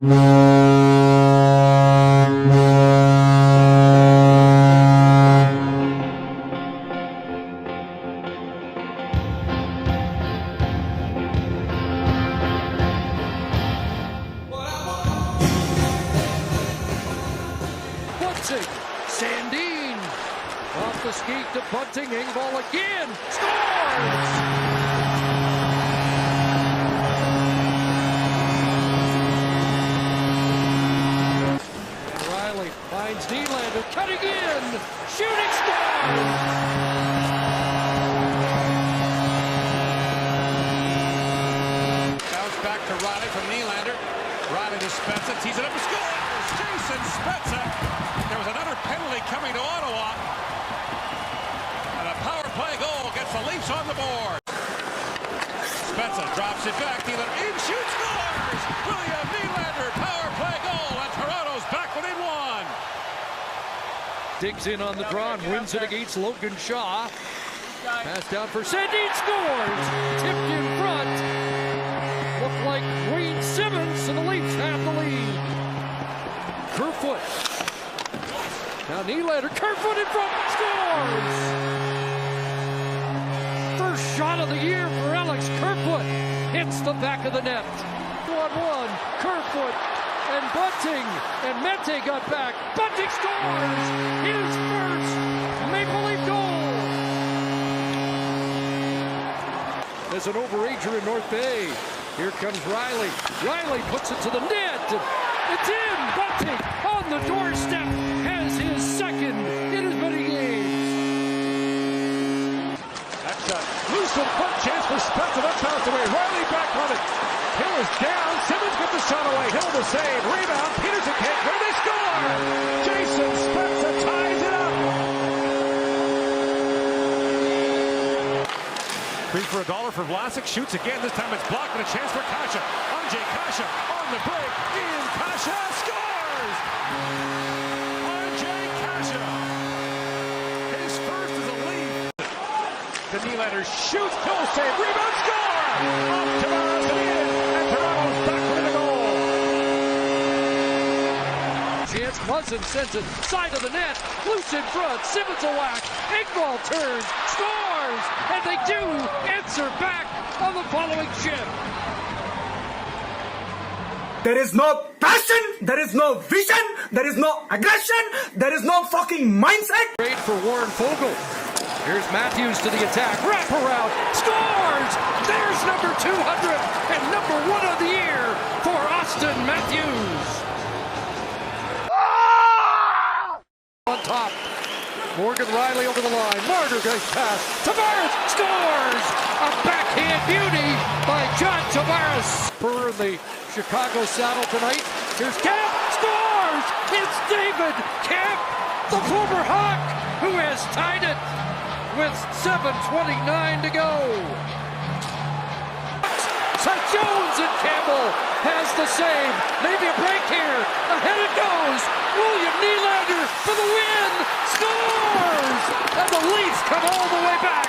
Sandin off the skate to Bunting, Engvall again, scores! Riley finds Nylander, cutting in, shooting, scores! Bounce back to Riley from Nylander. Riley to Spezza, tees it up and scores! Jason Spezza. There was another penalty coming to Ottawa. And a power play goal gets the Leafs on the board. Spezza drops it back. Nylander in, shoots, scores! William Nylander, power play goal. And Toronto's back within one. Digs in on the draw and wins it against Logan Shaw. Pass down for Sandin, scores! Tipped in front. Looked like Wayne Simmons, and the Leafs have the lead. Kerfoot. Now Nylander, Kerfoot in front, scores! First shot of the year for Alex Kerfoot. Hits the back of the net. 1-1, Kerfoot and Bunting. And Mente got back. Bunting scores! His first Maple Leaf goal! There's an overager in North Bay. Here comes Riley. Riley puts it to the net. It's in! Bunting on the doorstep has his second in as many games. That's a loose and punt chance for Spezza. That's bounced away. Riley back on it. Hill is down. Simmons gets the shot away. Hill the save. Rebound. Peterson can't go. They score! Jason Spezza ties it up. Free for $1 for Vlasic. Shoots again. This time it's blocked and a chance for Kasha. Andrzej Kasha on the break. In Kasha scores! Andrzej Kasha. His first as a Leaf. The Nylander shoots. Hill save. Rebound. Score! Off Tavares and in. And Toronto's back with a goal. Chance, Muzzin sends it side of the net. Loose in front. Simmons a whack. Engvall turns. Scores! And they do answer back on the following shift. There is no passion, there is no vision, there is no aggression, there is no fucking mindset. Trade for Warren Fogle. Here's Matthews to the attack. Wrap around. Scores! There's number 200 and number 1 of the year for Auston Matthews. On top. Morgan Riley over the line. Marner goes past. Tavares scores! A backhand beauty by John Tavares. Spur in the Chicago saddle tonight. Here's Kemp. Scores! It's David Kemp, the former Hawk, who has tied it with 7:29 to go. St. Jones and Campbell has the save. Maybe a break here. Ahead it goes. William Nylander for the win. Scores! And the Leafs come all the way back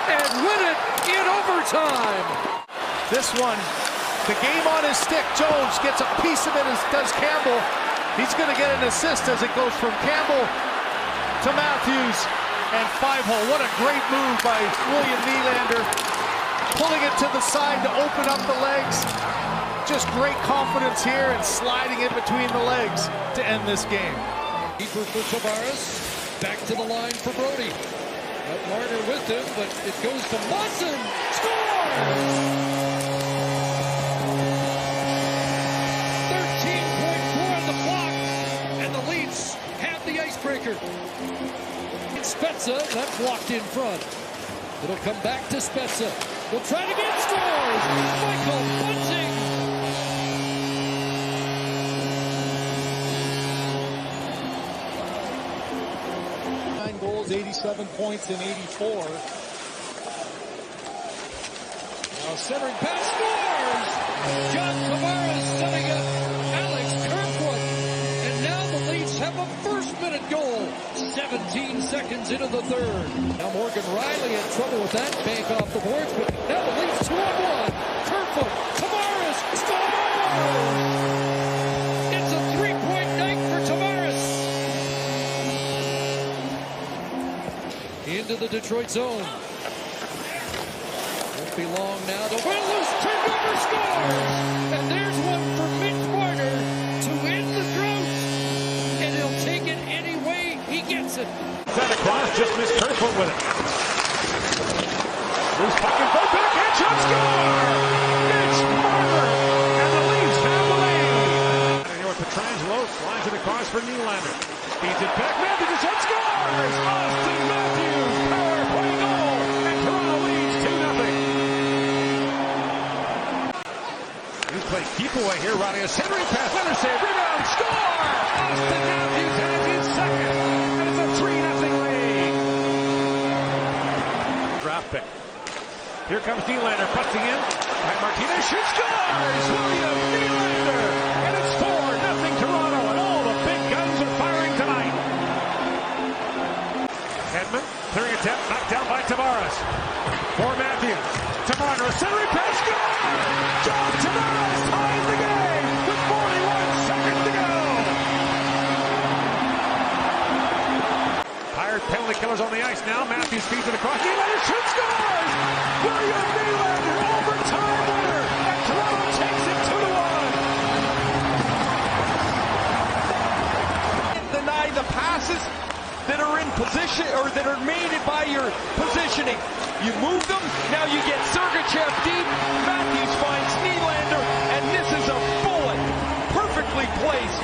and win it in overtime. This one, the game on his stick. Jones gets a piece of it, as does Campbell. He's going to get an assist as it goes from Campbell to Matthews and 5-hole. What a great move by William Nylander. Pulling it to the side to open up the legs. Just great confidence here and sliding it between the legs to end this game. Keeper for Tavares. Back to the line for Brody. Got Marner with him, but it goes to Munson. Scores! 13.4 on the clock, and the Leafs have the icebreaker. Spezza, that's blocked in front. It'll come back to Spezza. We'll try to get scores. Michael Bunting. Goals, 87 points in 84. Now centering pass, scores! John Tavares setting up Alex Kerfoot. And now the Leafs have a first-minute goal. 17 seconds into the third. Now Morgan Riley had trouble with that bank off the boards, but now the Leafs 2-on-1. Kerfoot, Tavares, scores! the Detroit zone. Won't be long now. The win loose, turned over, scores! And there's one for Mitch Marner to end the drought. And he'll take it any way he gets it. Sent across, just missed Kerfoot with it. Loose puck and go backhand shot, score! Mitch Marner, and the Leafs have the lead. And here with Petrangelo, slides it across for Nylander. Feeds it back, Matthews, shot, scores! Auston Matthews, power play goal, and Toronto leads 2-0. New play, keep away here, Riley, a centering pass, letter save, rebound, score! Auston Matthews has his second, and it's a 3-0 lead. Draft pick. Here comes Nylander, busting in. Pat Martinez shoots, scores! William Nylander! And it's 4-0 Toronto, and all the big guns are firing tonight. Hedman, clearing attempt, knocked down by Tavares. For Matthews. To Marner, a centering pass, score! John Tavares ties the game with 41 seconds to go. Pirate penalty killers on the ice now. Matthews feeds it across. Nylander shoots, scores! William Nylander, overtime winner, and Toronto takes it 2-1. Deny the passes that are in position or that are made by your positioning. You move them, now you get Sergachev deep. Matthews finds Nylander, and this is a bullet, perfectly placed.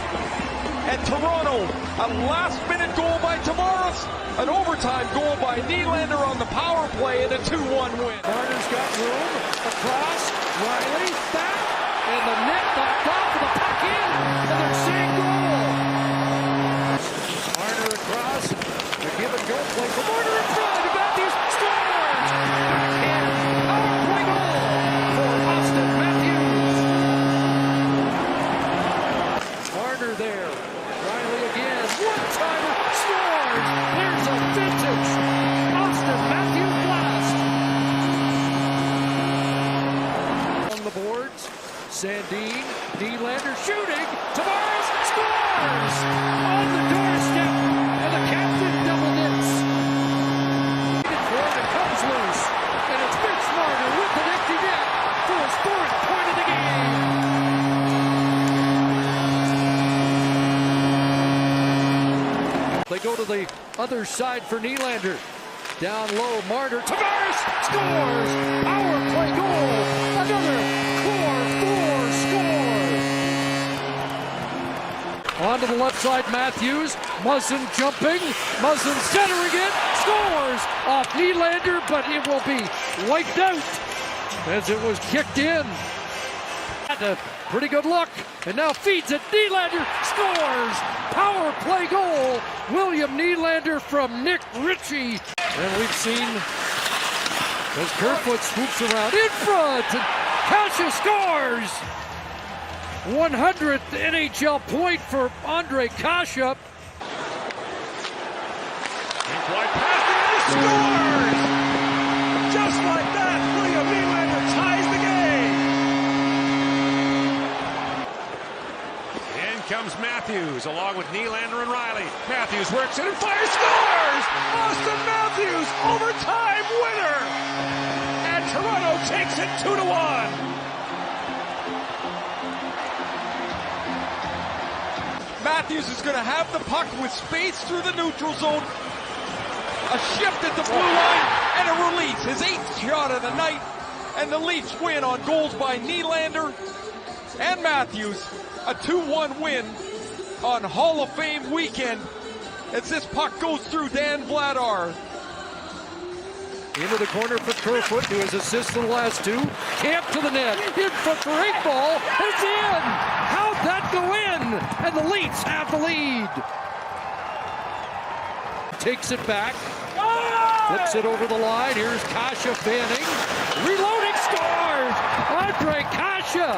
And Toronto, a last-minute goal by Tavares, an overtime goal by Nylander on the power play, and a 2-1 win. Marner's got room, across, Riley, back, and the net knocked off with the puck in, and they're saying goal. Marner across, the give and go play for Marner in front, and Matthews scores! Backhand, power play goal for Auston Matthews. Marner there, Riley again, one-timer, scores! There's a vintage Auston Matthews blast. On the boards, Sandin, Nylander shooting, Tavares scores! On the doorstep, and the captain double dips. It comes loose, and it's Mitch Marner with an empty net for his fourth point of the game. They go to the other side for Nylander. Down low, Marner, Tavares scores! Power play goal! Another 4-4 score! On to the left side, Matthews. Muzzin jumping. Muzzin centering it. Scores! Off Nylander, but it will be wiped out as it was kicked in. Had a pretty good look, and now feeds it. Nylander scores! Power play goal! William Nylander from Nick Ritchie. And we've seen as Kerfoot swoops around in front, and Kasha scores! 100th NHL point for Ondrej Kase. Wide pass, and scores! Just like that, William Nylander ties the game. In comes Matthews, along with Nylander and Riley. Matthews works it and fires, scores! Auston Matthews, overtime winner! And Toronto takes it 2-1. Matthews is going to have the puck with space through the neutral zone. A shift at the blue line and a release. His 8th shot of the night. And the Leafs win on goals by Nylander and Matthews. A 2-1 win on Hall of Fame weekend as this puck goes through Dan Vladar. Into the corner for Kerfoot, who has assisted the last two. Camp to the net. In front for Engvall. It's in! How'd that go in? And the Leafs have the lead. Takes it back. Flips it over the line. Here's Kase fanning. Reloading, scores! Ondrej Kase.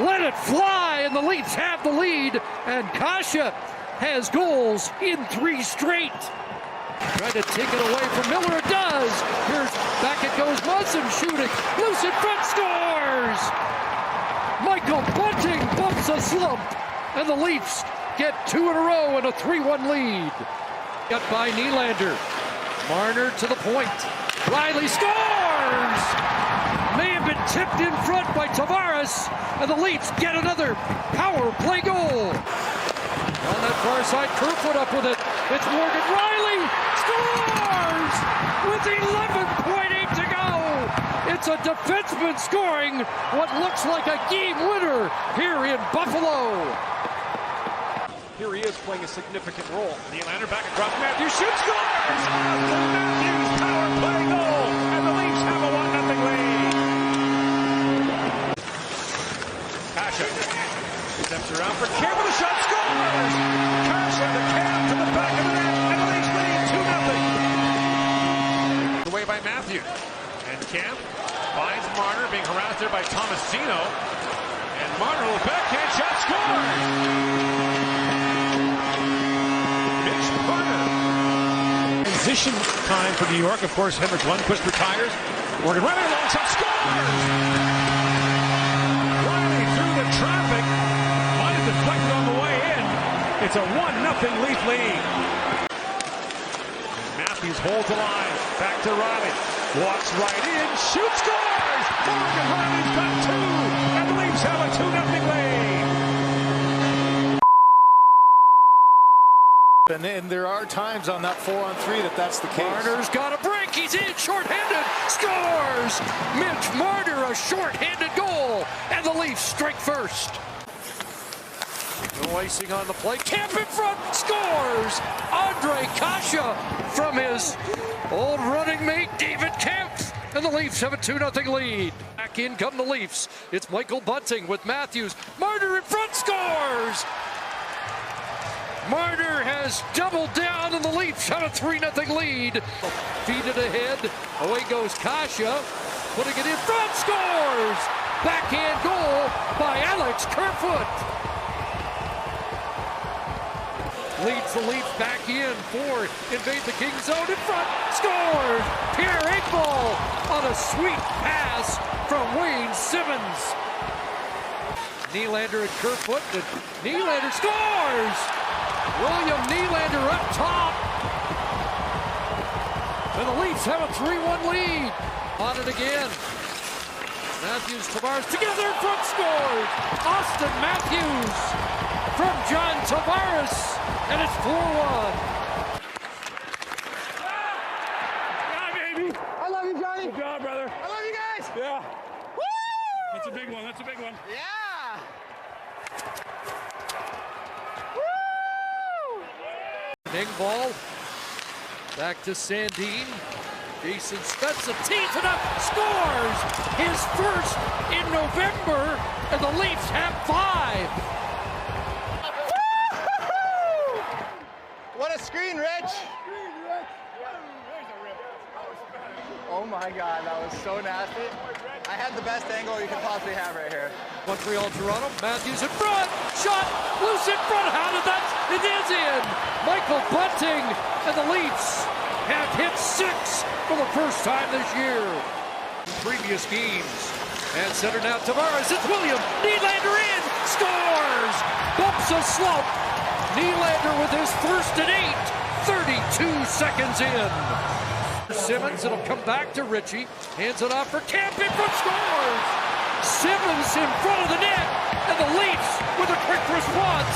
Let it fly, and the Leafs have the lead. And Kase has goals in 3 straight. Trying to take it away from Miller, it does. Here's back it goes, Muzzin shooting, loose in front, scores! Michael Bunting bumps a slump, and the Leafs get 2 in a row and a 3-1 lead. Got by Nylander, Marner to the point. Riley scores! May have been tipped in front by Tavares, and the Leafs get another power play goal. On that far side, Kerfoot up with it. It's Morgan Riley scores with 11.8 to go. It's a defenseman scoring what looks like a game winner here in Buffalo. Here he is playing a significant role. Nylander back across. Matthews shoots, scores! Auston Matthews power play goal, and the Leafs have a 1-0 lead. Kasha steps around for Campbell, the shot scores! Kasha the cam to the back of the net, and the Leafs lead 2-0. Away by Matthews, and Camp finds Marner being harassed there by Tomasino, and Marner will backhand shot scores! Transition time for New York. Of course, Henrik Lundqvist retires. Morgan Riley long shot scores! Riley through the traffic. Might have deflected on the way in. It's a 1-0 Leaf lead. Matthews holds the line. Back to Riley. Walks right in. Shoots, scores! Morgan Riley's got two. And the Leafs have a 2-0 lead. And there are times on that 4-on-3 that's the case. Marner's got a break. He's in shorthanded. Scores! Mitch Marner, a shorthanded goal. And the Leafs strike first. No icing on the play. Camp in front. Scores! Andre Kasha from his old running mate, David Kemp. And the Leafs have a 2-0 lead. Back in come the Leafs. It's Michael Bunting with Matthews. Marner in front. Scores! Marner has doubled down, and the Leafs have a 3-0 lead. Feed it ahead. Away goes Kasha. Putting it in front. Scores! Backhand goal by Alex Kerfoot. Leads the Leafs back in for invade the King zone in front. Scores! Pierre Engvall on a sweet pass from Wayne Simmons. Nylander and Kerfoot. And Nylander scores! William Nylander up top. And the Leafs have a 3-1 lead. On it again. Matthews, Tavares together in front, scores. Auston Matthews from John Tavares. And it's 4-1. Yeah, baby. I love you, Johnny. Good job, brother. I love you guys. Yeah. Woo! That's a big one. That's a big one. Yeah. Engvall back to Sandin. Jason Spezza tees it up, scores his first in November, and the Leafs have 5. What a screen, Rich. Oh my God, that was so nasty. I had the best angle you could possibly have right here. Montreal, Toronto. Matthews in front. Shot loose in front. How did that? It is in. Michael Bunting, and the Leafs have hit 6 for the first time this year. Previous games. And center now Tavares. It's William Nylander in. Scores. Bumps a slump. Nylander with his first at 8. 32 seconds in. Simmons, it'll come back to Ritchie. Hands it off for Camp in front, scores! Simmons in front of the net, and the Leafs with a quick response.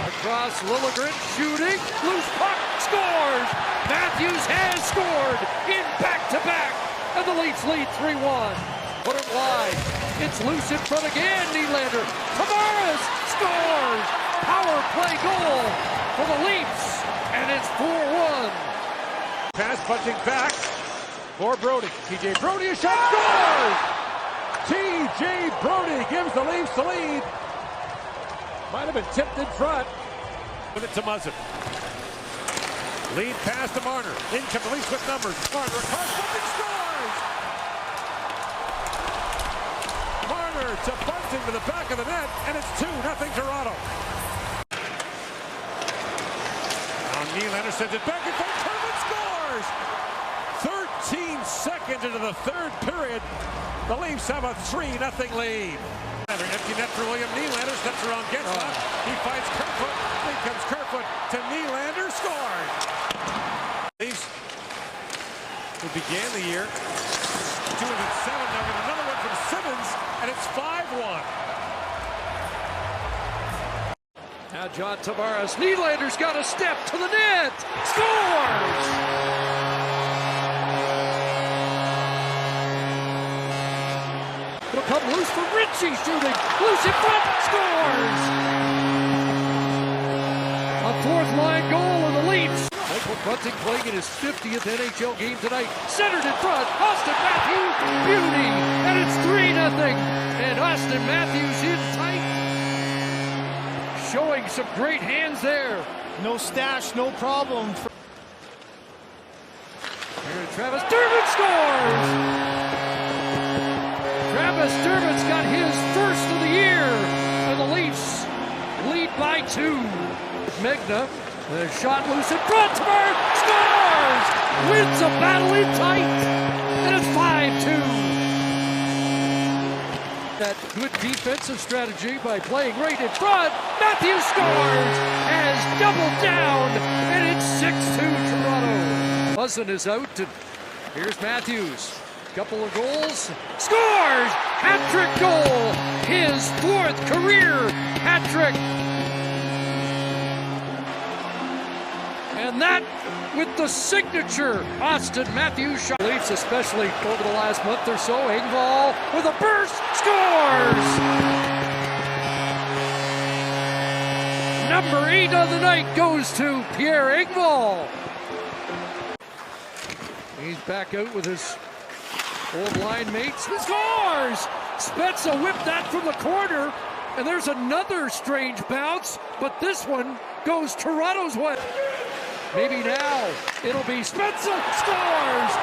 Across Liljegren, shooting, loose puck, scores! Matthews has scored in back-to-back, and the Leafs lead 3-1. Put it wide. It's loose in front again, Nylander. Tavares scores! Power play goal for the Leafs, and it's 4-1. Pass Bunting back for Brody. TJ Brody, a shot, scores! TJ Brody gives the Leafs the lead. Might have been tipped in front. With it to Muzzin. Lead pass to Marner. In come the Leafs with numbers. Marner across, Bunting scores! Marner to Bunting to the back of the net, and it's 2-0 Toronto. Now Nylander sends it back in front. 13 seconds into the third period, the Leafs have a 3-0 lead. Empty net for William Nylander, steps around Getzlaff. He finds Kerfoot. In comes Kerfoot to Nylander, scores. Leafs that began the year. 207, now with another one from Simmons, and it's 5-1. Now John Tavares, Nylander's got a step to the net, scores! It'll come loose for Ritchie shooting, loose in front, scores! A fourth line goal of the Leafs. Michael Bunting playing in his 50th NHL game tonight. Centered in front, Auston Matthews, beauty, and it's 3-0. And Auston Matthews in tight. Showing some great hands there. No stash, no problem. Here Travis Dermott scores! Travis Dermott's got his first of the year, and the Leafs lead by 2. Megna, the shot loose in front, Tavares scores! Wins a battle in tight, and it's 5-2. That good defensive strategy by playing right in front. Matthews scores, has doubled down, and it's 6-2 Toronto. Auston is out, and here's Matthews. Couple of goals, scores! Hat-trick goal, his 4th career hat-trick. And that with the signature Auston Matthews shot. Leafs, especially over the last month or so. Engvall with a burst, scores! Number 8 of the night goes to Pierre Engvall. He's back out with his old line mates. He scores! Spezza whipped that from the corner, and there's another strange bounce, but this one goes Toronto's way. Maybe now it'll be Spezza scores!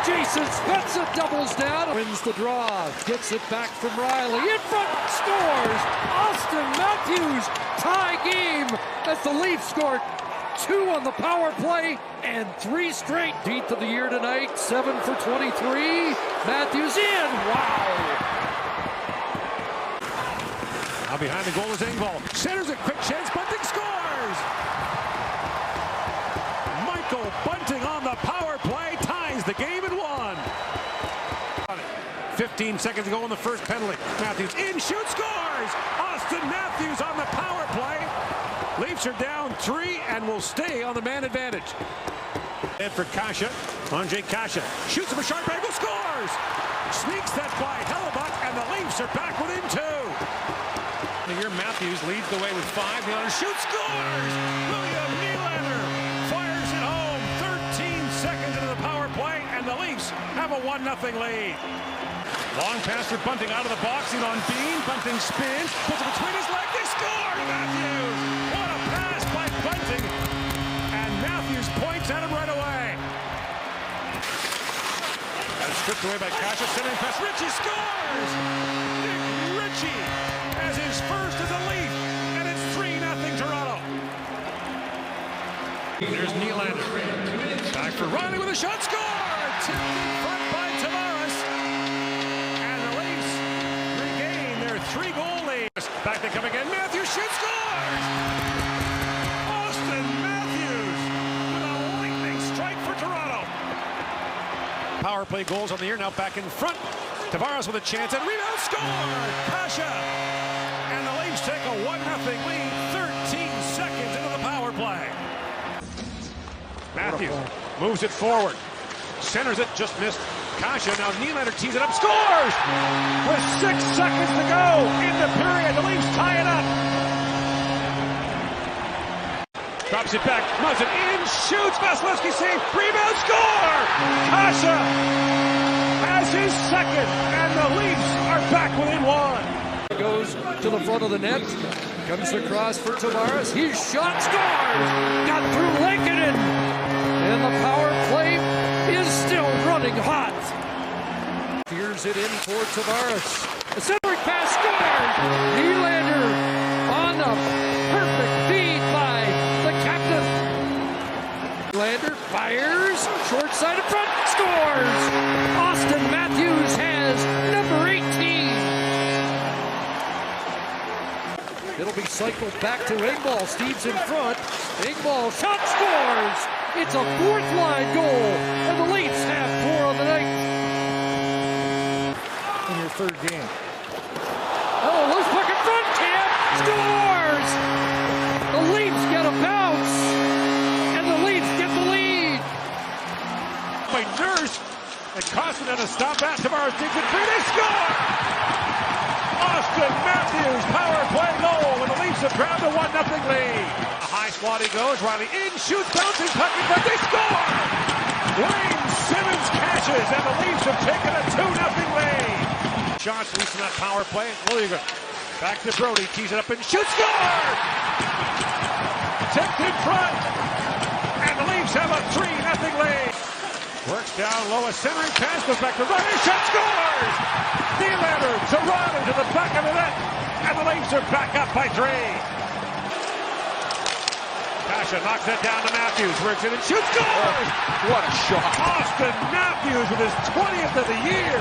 Jason Spezza doubles down, wins the draw, gets it back from Riley, in front, scores! Auston Matthews, tie game as the Leafs scored 2 on the power play and 3 straight. 18th of the year tonight, 7 for 23. Matthews in, wow! Now behind the goal is Engvall. Centers a quick chance, Bunting scores! Michael Bunting on the power play ties the game at 1. 15 seconds to go in the first penalty. Matthews in, shoot, scores! Auston Matthews on the power play. Leafs are down 3 and will stay on the man advantage. And for Kasha, Andre Kasha shoots him a sharp angle, scores! Sneaks that by Hellebuck, and the Leafs are back within 2. Here Matthews leads the way with 5. Nylander shoots, scores! William Nylander fires it home. 13 seconds into the power play, and the Leafs have a 1-0 lead. Long pass for Bunting out of the box, in on Bean. Bunting spins, puts it between his legs. They score! Matthews! What a pass by Bunting! And Matthews points at him right away. That is stripped away by Kasha. Centering pass. Ritchie scores! Ritchie has his first as a Leaf, and it's 3-0 Toronto. There's Nylander. Back for Riley with a shot. Score! Tipped in front by Tavares. And the Leafs regain their 3-goal lead. Back they come again. Matthews shoots, scores! Auston Matthews with a lightning strike for Toronto. Power play goals on the year, now back in front. Tavares with a chance and rebound, score! Pasha! And the Leafs take a 1-0 lead, 13 seconds into the power play. Matthews moves it forward. Centers it, just missed. Kasha, now Nylander tees it up, scores! With 6 seconds to go in the period, the Leafs tie it up. Drops it back, moves it in, shoots, Vasilevsky save, rebound, score! Kasha has his second, and the Leafs are back within 1. Goes to the front of the net, comes across for Tavares, his shot, scores! Got through Lankinen, and the power play is still running hot. Here's it in for Tavares. A centering pass, scores! Nylander on a perfect feed by the captain. Nylander fires, short side in front, scores! Auston Matthews has number 18. It'll be cycled back to Engvall. Steve's in front. Engvall shot, scores! It's a fourth line goal, and the Leafs have 4 on the night. In your third game. Oh, loose puck in front, Cam scores! The Leafs get a bounce, and the Leafs get the lead. By Nurse, and Auston on a stop at Tavares digs it free. They score! Auston Matthews power play goal, and the Leafs have grabbed a 1-0 lead. A high squad he goes. Riley in, shoots, bouncing puck in front. They score! Wayne Simmons catches, and the Leafs have taken a 2-0 lead. Shots loose in that power play. William back to Brody, tees it up and shoots, score! Tipped in front, and the Leafs have a 3-0 lead. Works down low, a centering pass goes back to Riley, shot, scores! Nylander to Riley to the back of the net, and the Leafs are back up by 3. Kasha knocks that down to Matthews, works it and shoots, scores! What a shot. Auston Matthews with his 20th of the year.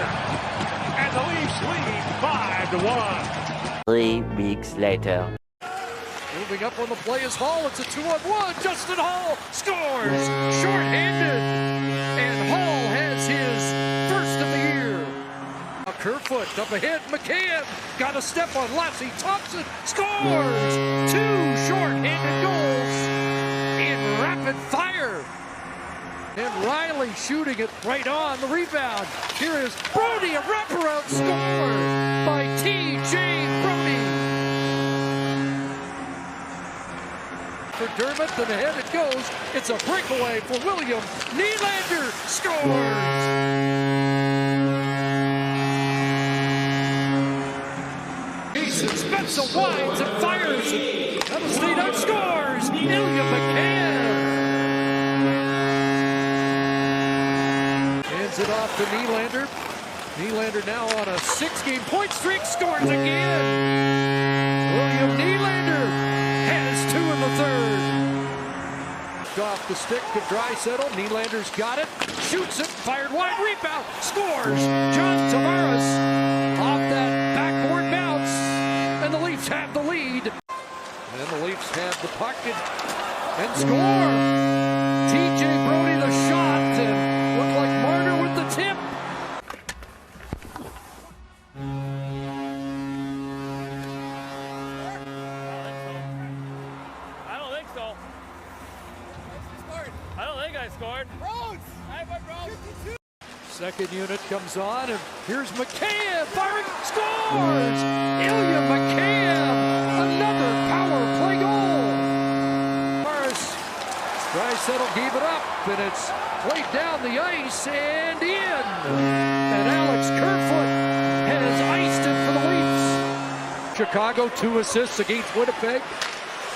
And the Leafs lead 5-1. 3 weeks later. Moving up on the play is Hall. It's a 2-on-1. Justin Hall scores. Short-handed. And Hall has his first of the year. Now Kerfoot up ahead. McCann got a step on Lassie. Thompson scores. 2 short-handed goals in rapid fire. And Riley shooting it right on the rebound. Here is Brody, a wraparound score by T.J. Brody. For Dermott, and ahead it goes. It's a breakaway for William. Nylander scores. Jason Spezza winds and fires. That'll stay down, scores. Ilya McCann. Hands it off to Nylander. Nylander now on a 6-game point streak, scores again. William Nylander has 2 in the third. Off the stick to Draisaitl. Nylander's got it. Shoots it. Fired wide. Rebound. Scores. John Tavares off that backboard bounce. And the Leafs have the lead. And the Leafs have the puck and score. T.J. Brody the shot. And looked like Marner with the tip. I don't think so. I don't think I scored. Second unit comes on, and here's McCann firing, scores! Ilya McCann, another power play goal. Draisaitl gave it up, and it's played down the ice and in. And Alex Kerfoot has iced it for the Leafs. Chicago 2 assists against Winnipeg.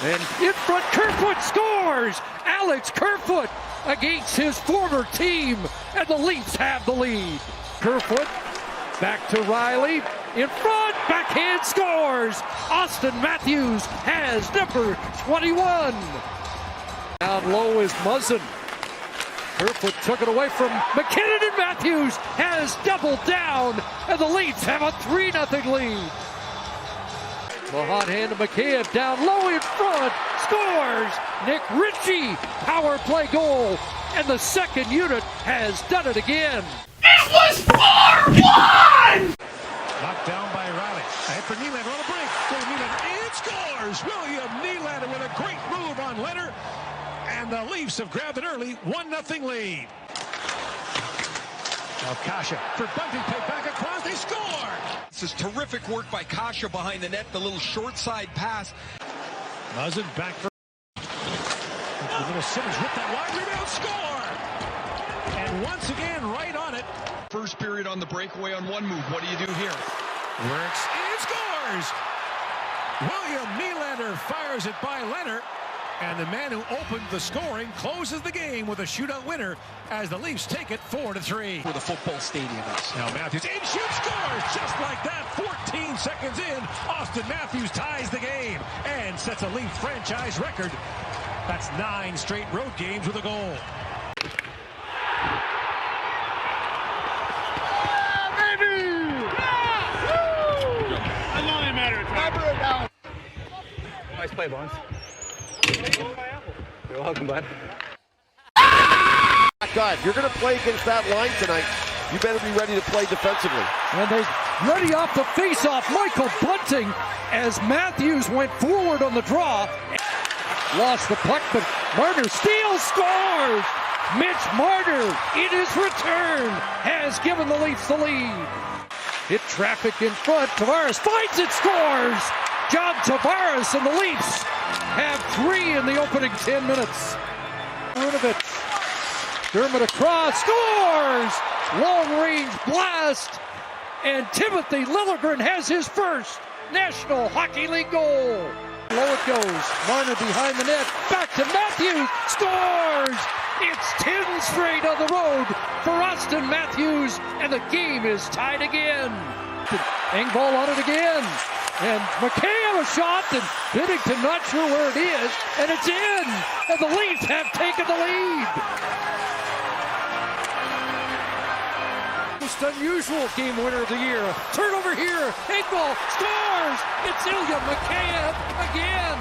And in front, Kerfoot scores! Alex Kerfoot against his former team, and the Leafs have the lead. Kerfoot back to Riley, in front, backhand scores! Auston Matthews has number 21. Down low is Muzzin. Kerfoot took it away from McKinnon, and Matthews has doubled down, and the Leafs have a 3-0 lead. The hot hand of McCann down low in front, scores! Nick Ritchie, power play goal, and the second unit has done it again. It was 4-1! Knocked down by Riley. Ahead for Nylander on a break. Nylander, it scores! William Nylander with a great move on Leonard. And the Leafs have grabbed an early 1-0 lead. Now Kasha for Bunting, played back across, they score! This is terrific work by Kasha behind the net, the little short side pass. Muzzin back for Simmons with that wide rebound, score! And once again, right on it. First period on the breakaway on one move. What do you do here? Works and scores! William Nylander fires it by Leonard. And the man who opened the scoring closes the game with a shootout winner as the Leafs take it 4-3. Where the football stadium is. Now Matthews in, shoots, scores! Just like that, 14 seconds in, Auston Matthews ties the game and sets a Leaf franchise record. That's 9 straight road games with a goal. Nice play, Bones. You're welcome, bud. guy. If you're going to play against that line tonight, you better be ready to play defensively. And they ready off the face-off. Michael Bunting as Matthews went forward on the draw. Lost the puck, but Marner steals, scores! Mitch Marner, in his return, has given the Leafs the lead. Hit traffic in front. Tavares finds it, scores! John Tavares and the Leafs have 3 in the opening 10 minutes. Runovich, Dermott across, scores! Long-range blast, and Timothy Liljegren has his first National Hockey League goal. Low it goes, Marner behind the net, back to Matthews, scores! It's 10 straight on the road for Auston Matthews, and the game is tied again. Engvall on it again, and McKay a shot, and Binnington not sure where it is, and it's in, and the Leafs have taken the lead. Most unusual game winner of the year. Turnover here. Engvall scores. It's Ilya Mikheyev again.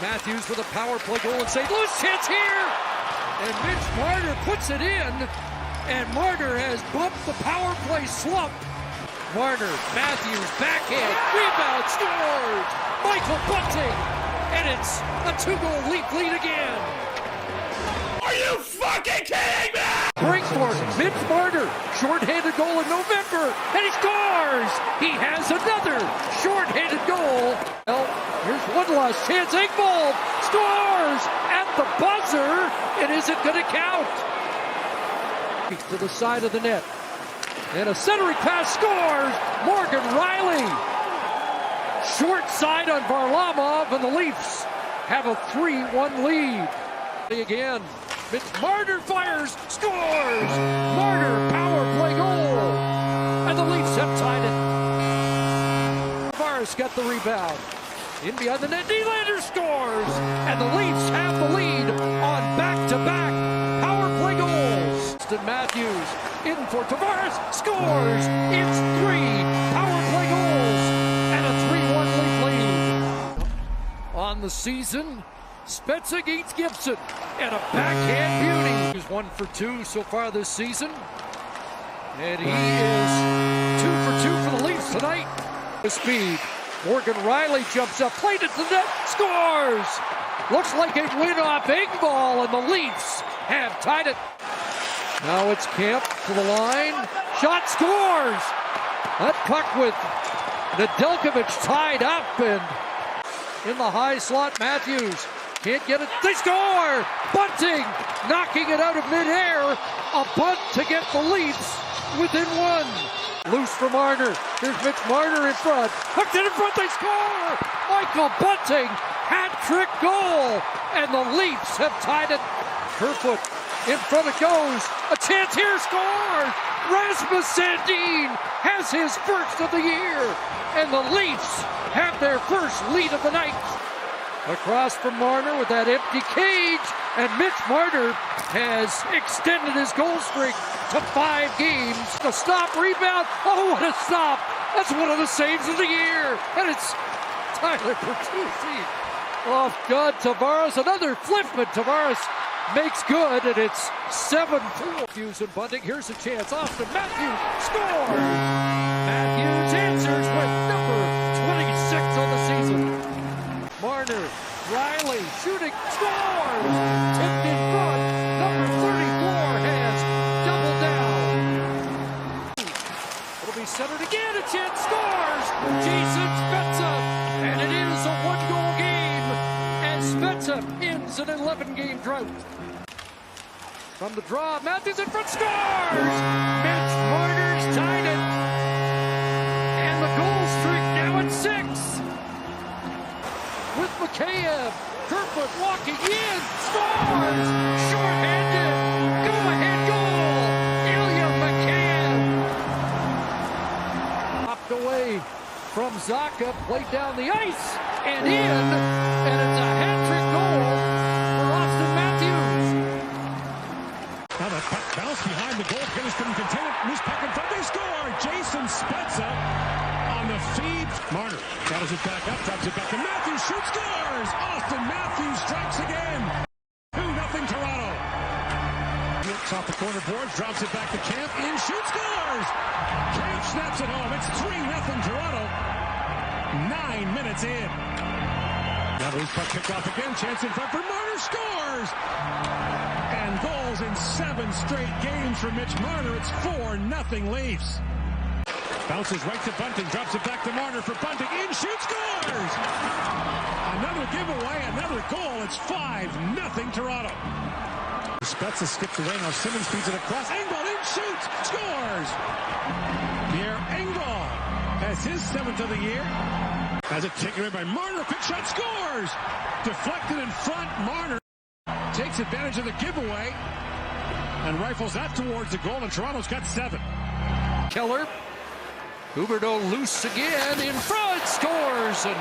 Matthews with a power play goal in St. Louis. Chance here. And Mitch Marner puts it in. And Marner has bumped the power play slump. Marner, Matthews, backhand, rebound, scores. Michael Bunting. And it's a 2-goal Leaf lead again. Are you fucking kidding me? Break for Mitch Marner, short-handed goal in November, and he scores! He has another short-handed goal. Well, here's one last chance. Engvall scores at the buzzer. It isn't going to count. To the side of the net, and a centering pass, scores. Morgan Riley, short side on Varlamov, and the Leafs have a 3-1 lead. Again. Mitch Marner fires, scores! Marner, power play goal! And the Leafs have tied it. Tavares got the rebound. In behind the net, Nylander scores! And the Leafs have the lead on back-to-back power play goals. Auston Matthews in for Tavares, scores! It's 3 power play goals! And a 3-1 Leaf lead. On the season, Spezza beats Gibson, and a backhand beauty. He's 1 for 2 so far this season, and he is 2 for 2 for the Leafs tonight. The speed, Morgan Riley jumps up, played it to the net, scores! Looks like a win off Engvall, and the Leafs have tied it. Now it's Kemp to the line, shot, scores! That puck with Nedeljkovic tied up, and in the high slot, Matthews can't get it. They score! Bunting knocking it out of midair. A bunt to get the Leafs within 1. Loose for Marner. Here's Mitch Marner in front. Hooked it in front. They score! Michael Bunting, hat-trick goal. And the Leafs have tied it. Kerfoot in front it goes. A chance here, scores! Rasmus Sandin has his first of the year. And the Leafs have their first lead of the night. Across from Marner with that empty cage, and Mitch Marner has extended his goal streak to 5 games. A stop, rebound, oh what a stop! That's one of the saves of the year, and it's Tyler Bertuzzi. Oh God, Tavares, another flip, but Tavares makes good, and it's 7-4. Matthews and Bunting, here's a chance, Auston Matthews scores! Matthews answers with number 26 on the season. Marner, Riley, shooting, scores! Tipped in front, number 34 has doubled down. It'll be centered again, a chance, scores! Jason Spezza, and it is a 1-goal game, as Spezza ends an 11-game drought. From the draw, Matthews in front, scores! Mitch Marner's tied it, and the goal streak now at 6. With Mikheyev, Kerfoot walking in, scores! Short-handed, go-ahead goal! Ilya Mikheyev! Popped away from Zacha, played down the ice, and in, and it's a hat-trick goal for Auston Matthews. Now the puck bounced behind the goal, Guinness couldn't contain it, loose puck in front, they score! Jason Spezza on the feed. Marner battles it back up, drops it back to Matthews, shoots, scores! Auston Matthews strikes again. 2-0 Works off the corner boards, drops it back to Camp, in, shoot, scores! Camp snaps it home. It's 3-0 Toronto. 9 minutes in. Now the puck picked off again. Chance in front for Marner, scores! And goals in 7 straight games for Mitch Marner. It's 4-0 Leafs. Bounces right to Bunting, drops it back to Marner for Bunting, in, shoot, scores! Another giveaway, another goal. It's 5-0 Toronto. Spezza skips away, now Simmons feeds it across. Engvall in, shoots, scores! Pierre Engvall has his 7th of the year. Has it taken away by Marner, quick shot, scores! Deflected in front, Marner takes advantage of the giveaway and rifles that towards the goal, and Toronto's got 7. Keller, Huberdeau loose again, in front, scores! And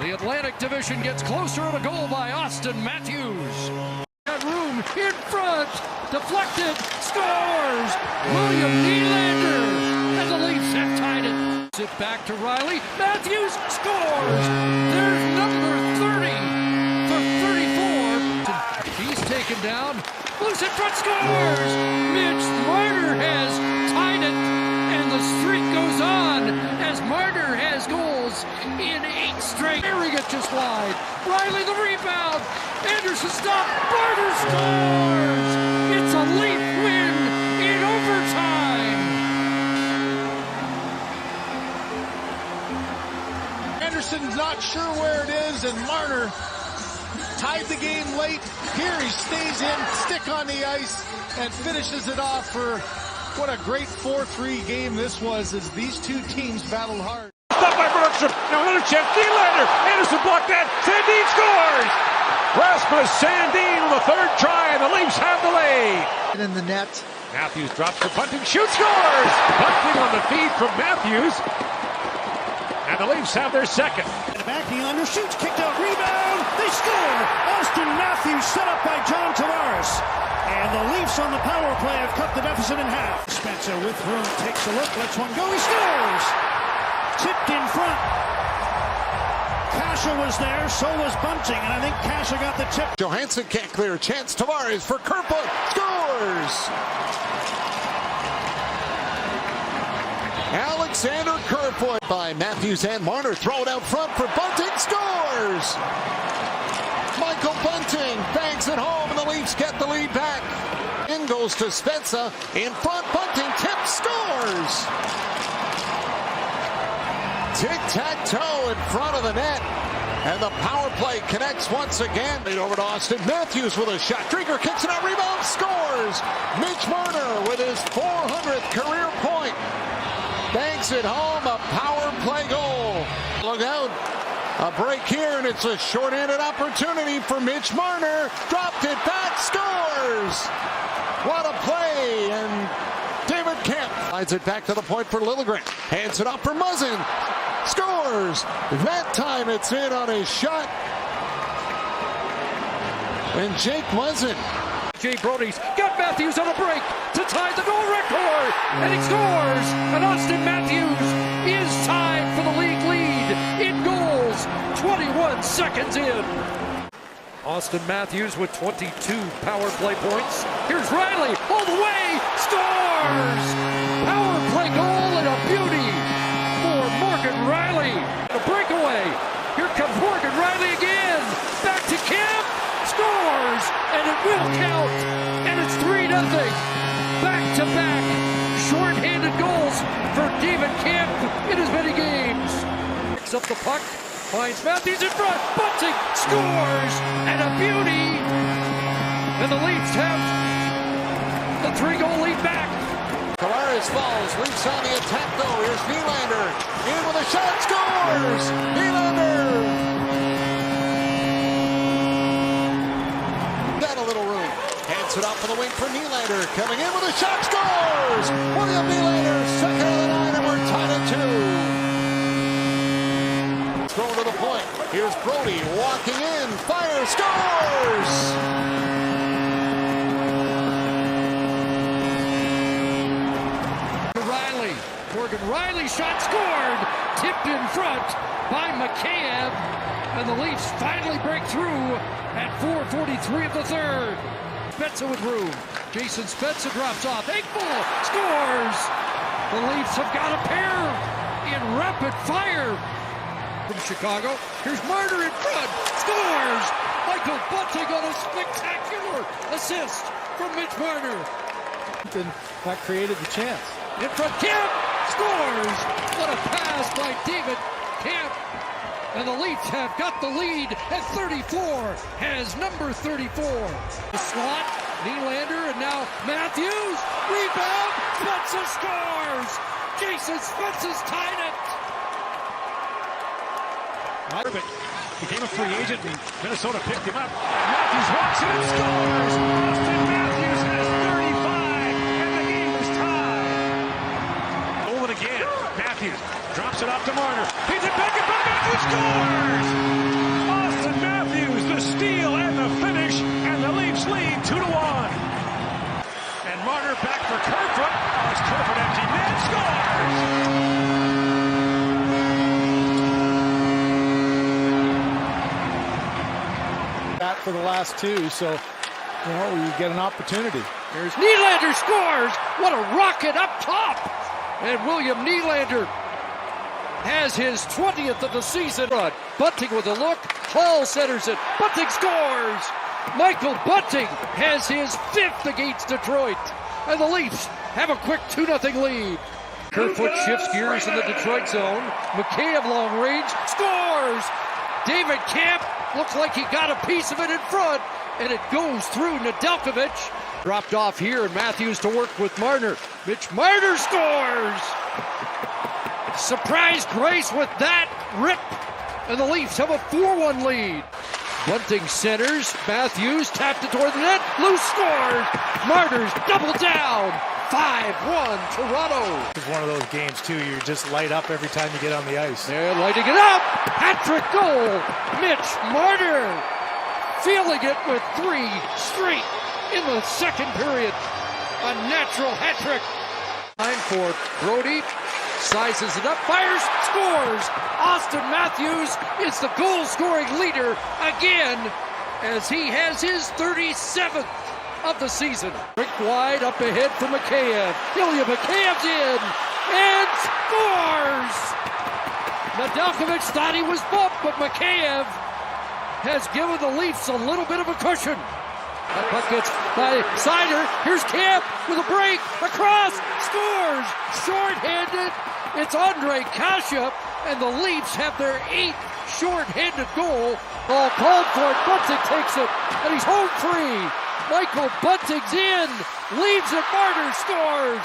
the Atlantic Division gets closer, and a goal by Auston Matthews. Got room in front, deflected, scores! William Nylander, and the Leafs have tied it. It back to Riley, Matthews scores! There's number 30 for 34. He's taken down, loose in front, scores! Mitch Marner has tied it, and the streak goes on as Marner has goals in 8 straight. Carrying it just wide. Riley the rebound. Anderson stop. Marner scores! It's a Leaf win in overtime. Anderson's not sure where it is, and Marner tied the game late. Here he stays in, stick on the ice, and finishes it off for what a great 4-3 game this was as these two teams battled hard. Stopped by Bergstrom. Now another chance. Nylander. Anderson blocked that. Sandin scores! Rasmus Sandin with the 3rd try, and the Leafs have the lead. In the net. Matthews drops to Bunting. Shoots, scores! Bunting on the feed from Matthews. And the Leafs have their 2nd. Back, Nylander shoots, kicked out, rebound. They score! Auston Matthews set up by John Tavares. And the Leafs on the power play have cut the deficit in half. Spencer with room takes a look, lets one go, he scores! Tipped in front. Kasha was there, so was Bunting, and I think Kasha got the tip. Johansson can't clear. Chance Tavares for Kerfoot. Scores! Alexander Kerfoot by Matthews and Marner. Throw it out front for Bunting. Scores! Michael Bunting bangs it home, and the Leafs get the lead back. In goes to Spezza. In front, Bunting tips, scores! Tic-tac-toe in front of the net. And the power play connects once again. Over to Auston Matthews with a shot. Drieger kicks it out, rebound, scores! Mitch Marner with his 400th career point. Bangs it home, a power play goal. Look out. A break here, and it's a short-handed opportunity for Mitch Marner. Dropped it back, scores! What a play, and David Kemp slides it back to the point for Liljegren. Hands it off for Muzzin. Scores! That time it's in on his shot. And Jake Muzzin. Jay Brody's got Matthews on a break to tie the goal record, and he scores! And Auston Matthews is tied for the league lead in goals, 21 seconds in. Auston Matthews with 22 power play points. Here's Riley all the way, scores! Power play goal and a beauty for Morgan Riley. A breakaway. Here comes Morgan Riley again. Back to Kemp. Scores, and it will count, and it's 3-0. Back-to-back short-handed goals for David Kemp in as many games. Picks up the puck, finds Matthews in front, Bunting scores, and a beauty. And the Leafs have the 3-goal lead back. Tavares falls, Leafs on the attack though. Here's Nylander, in with a shot, scores! Nylander! Hands it off for the wing for Nylander. Coming in with a shot, scores! William Nylander, 2nd of the night, and we're tied at 2. Thrown to the point. Here's Brody walking in. Fire, scores! Riley. Morgan Riley shot scored. Tipped in front by McCabe. And the Leafs finally break through at 4:43 of the 3rd. Spezza with room. Jason Spezza drops off. Engvall scores! The Leafs have got a pair in rapid fire. From Chicago, here's Marner in front. Scores! Michael Bunting on a spectacular assist from Mitch Marner. That created the chance. In front, Kemp scores! What a pass by David Kemp. And the Leafs have got the lead at 34, has number 34. The slot, Nylander, and now Matthews. Rebound, Spezza scores! Jason Spezza's tied it. Became a free agent and Minnesota picked him up. Matthews walks in and scores! Auston Matthews has 35 and the game is tied. Hold it again. Matthews drops it off to Marner. Feeds it back and Matthews scores! Auston Matthews, the steal and the finish, and the Leafs lead 2-1. And Marner back for Kerfoot. Oh, it's Kerfoot empty net scores! That for the last two, so you get an opportunity. Here's Nylander scores! What a rocket up top! And William Nylander has his 20th of the season. Bunting with a look. Hall centers it. Bunting scores! Michael Bunting has his 5th against Detroit. And the Leafs have a quick 2-0 lead. Kerfoot shifts gears in the Detroit zone. McKayev long range scores! David Kemp looks like he got a piece of it in front, and it goes through Nedeljkovic. Dropped off here, and Matthews to work with Marner. Mitch Marner scores! Surprise Grace with that rip, and the Leafs have a 4-1 lead. Bunting centers, Matthews tapped it toward the net, Loose scores! Marner's double down! 5-1 Toronto. It's one of those games, too. You just light up every time you get on the ice. They're lighting it up. Hat-trick goal. Mitch Marner feeling it with 3 straight in the second period. A natural hat-trick. Time for Brody. Sizes it up. Fires. Scores. Auston Matthews is the goal-scoring leader again as he has his 37th of the season. Rick wide up ahead for Mikheyev. Ilya Mikheyev's in and scores! Nedeljkovic thought he was bumped, but Mikheyev has given the Leafs a little bit of a cushion. That puck gets by Sider. Here's Kemp with a break. Across. Scores! Short-handed. It's Andre Kasha, and the Leafs have their 8th short-handed goal. Ball called for it. Bunting takes it, and he's home free. Michael Bunting's in, leaves it, Marner scores!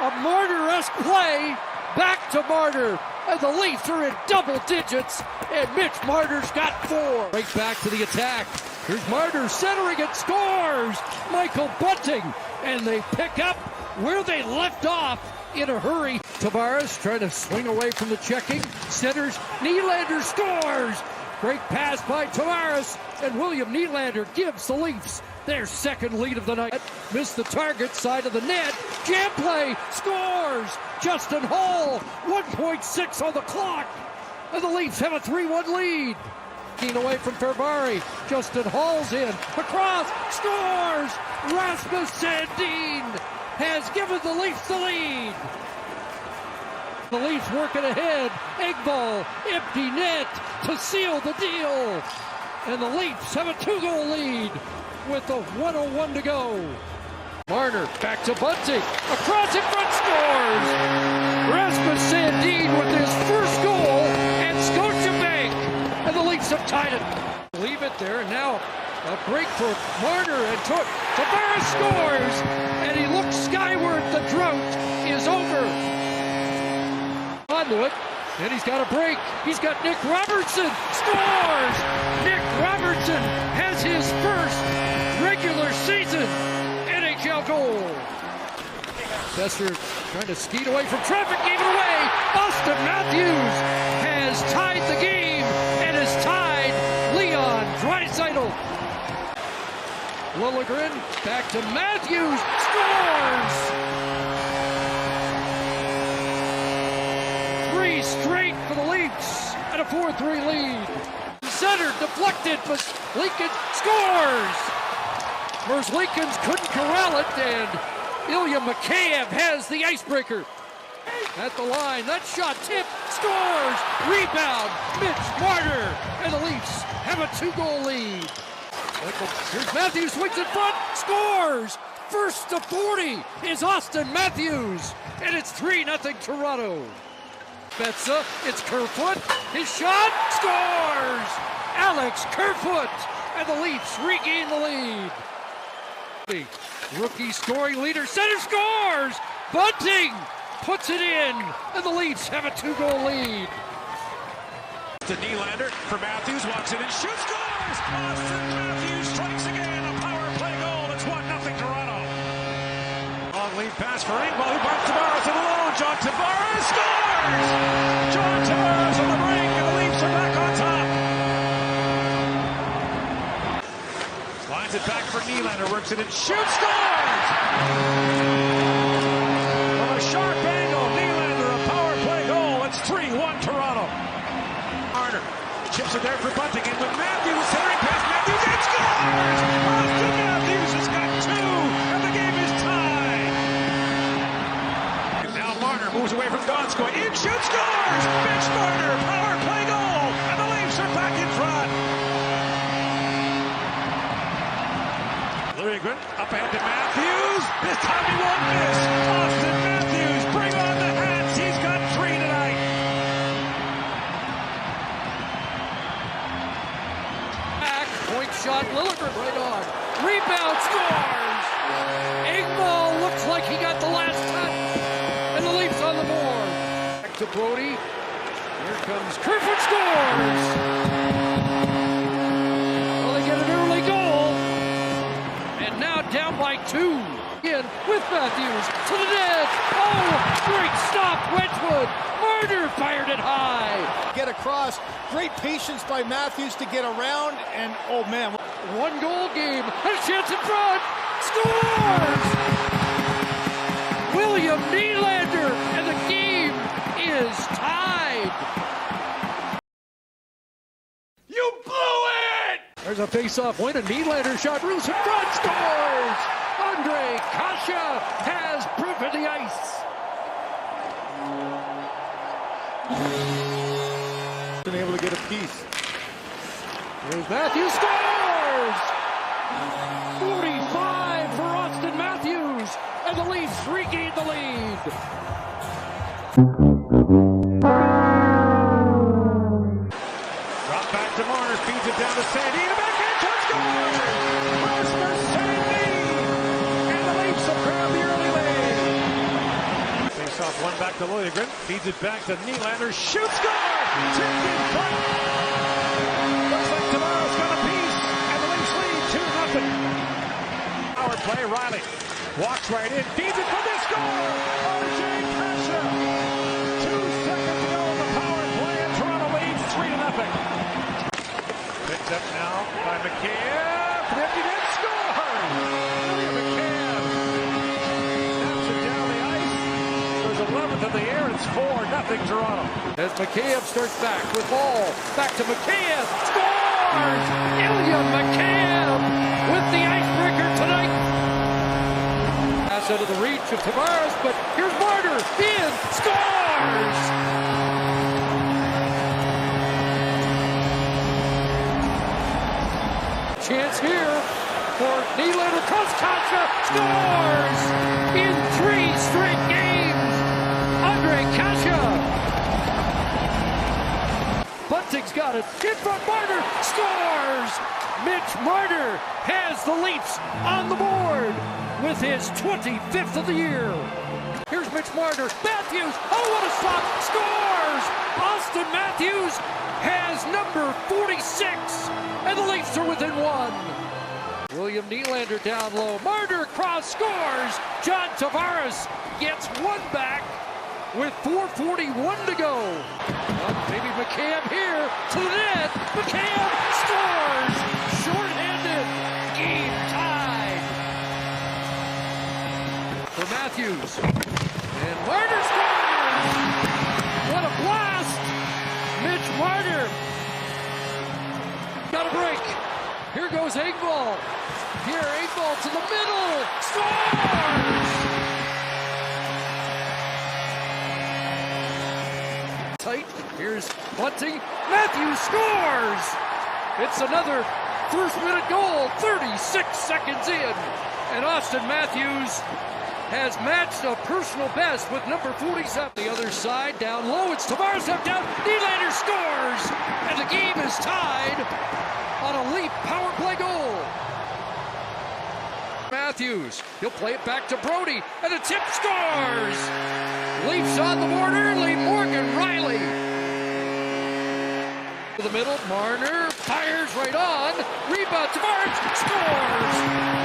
A Marner-esque play, back to Marner, and the Leafs are in double digits, and Mitch Marner's got 4. Right back to the attack. Here's Marner centering it, scores! Michael Bunting, and they pick up where they left off in a hurry. Tavares trying to swing away from the checking, centers, Nylander scores! Great pass by Tavares, and William Nylander gives the Leafs their second lead of the night. Missed the target, side of the net. Jam play, scores! Justin Hall, 1.6 on the clock. And the Leafs have a 3-1 lead. Keen away from Ferbari. Justin Hall's in. Across, scores! Rasmus Sandin has given the Leafs the lead. The Leafs working ahead. Engvall, empty net to seal the deal. And the Leafs have a 2-goal lead with a 1:01 to go. Marner back to Bunting. Across in front, scores! Rasmus Sandin with his first goal at Scotiabank. And the Leafs have tied it. Leave it there, and now a break for Marner, and Tavares scores! And he looks skyward. The drought is over. Onto it. And he's got a break. He's got Nick Robertson. Scores! Nick Robertson has his first regular season NHL goal. Besser trying to skeet away from traffic, gave it away. Auston Matthews has tied the game and has tied Leon Draisaitl. Liljegren back to Matthews. Scores! 3 straight for the Leafs and a 4-3 lead. Center deflected, but Lincoln scores! Merzlikins couldn't corral it, and Ilya Mikheyev has the icebreaker. At the line, that shot tip, scores, rebound, Mitch Marner, and the Leafs have a 2-goal lead. Here's Matthews, swings in front, scores! First to 40 is Auston Matthews, and it's 3-0 Toronto. Betza, it's Kerfoot, his shot, scores! Alex Kerfoot, and the Leafs regain the lead. The rookie scoring leader, center scores! Bunting puts it in, and the Leafs have a 2-goal lead. To Nylander for Matthews, walks in and shoots, scores! Auston Matthews strikes again, a power play goal. It's 1-0 Toronto. Long lead pass for Engvall, who bumps Tavares in alone. John Tavares scores! John Tavares on the break, and the Leafs are back on top. Slides it back for Nylander, works it and shoots, scores! From a sharp angle, Nylander, a power play goal. It's 3-1 Toronto. Marner chips it there for Bunting, and with Matthews centering past Matthews, and scores! Auston Matthews has got 2, and the game is tied. And now Marner moves away from Donskoy, in shoots, scores! Mitch Marner, power play goal, and the Leafs are back in front. Lundgren up ahead to Matthews. This time he won't miss. Auston Matthews, bring on the hats. He's got 3 tonight. Point shot, Lundgren right on. Rebound, scores! Engvall looks like he got the last touch. And the Leafs on the board. Back to Brody. Here comes Kerfoot, scores! Well, they get an early goal. And now down by 2. In with Matthews to the net. Oh, great stop, Wedgwood. Marner fired it high. Get across. Great patience by Matthews to get around, and oh man. 1-goal game, and a chance in front, scores! William Nylander, and the game is tied. You blew it! There's a face-off win, and Nylander shot, Roos in front, scores! Andre Kasha has proof of the ice. Been able to get a piece. Here's Matthews, scores! 45 for Auston Matthews, and the Leafs regain the lead. Drop back to Marner, feeds it down to Sandin, a backhand shot, scores! Oscar Sandin, and the Leafs have grabbed the early lead. Face off, one back to Lundgren, feeds it back to Nylander, shoots, scores! Tipped in front. Looks like Tavares got a piece, and the Leafs lead 2-0. Power play, Riley walks right in, feeds it for the score. RJ Kasha. 2 seconds to go in the power play, and Toronto leads 3-0. Picked up now by Mikheyev. Empty net, scores! William Mikheyev snaps it down the ice. There's 11th in the air, and it's 4-0 Toronto. As Mikheyev starts back with ball, back to Mikheyev, scores! Ilya Mikheyev with the icebreaker tonight. Pass out of the reach of Tavares, but here's Marner, in, scores! Chance here for Nylander, Kasha, scores! In 3 straight games, Andre Kasha. Bunting's got it. In front, Marner scores! Mitch Marner has the Leafs on the board with his 25th of the year. Here's Mitch Marner. Matthews, oh, what a stop! Scores! Auston Matthews has number 46, and the Leafs are within 1. William Nylander down low. Marner cross, scores! John Tavares gets 1 back with 4:41 to go. Maybe Mikheyev here to the net. Mikheyev scores! Short-handed. Game tied. For Matthews. And Marner scores! What a blast! Mitch Marner. Got a break. Here goes Engvall. Here, Engvall to the middle. Scores! Tight. Here's Bunting. Matthews scores! It's another first-minute goal. 36 seconds in. And Auston Matthews has matched a personal best with number 47. The other side, down low, it's Tavares up down. Nylander scores! And the game is tied on a Leaf power play goal. Matthews, he'll play it back to Brody, and the tip scores! Leafs on the border, lead Morgan Riley. To the middle, Marner fires right on. Rebound, Tavares scores!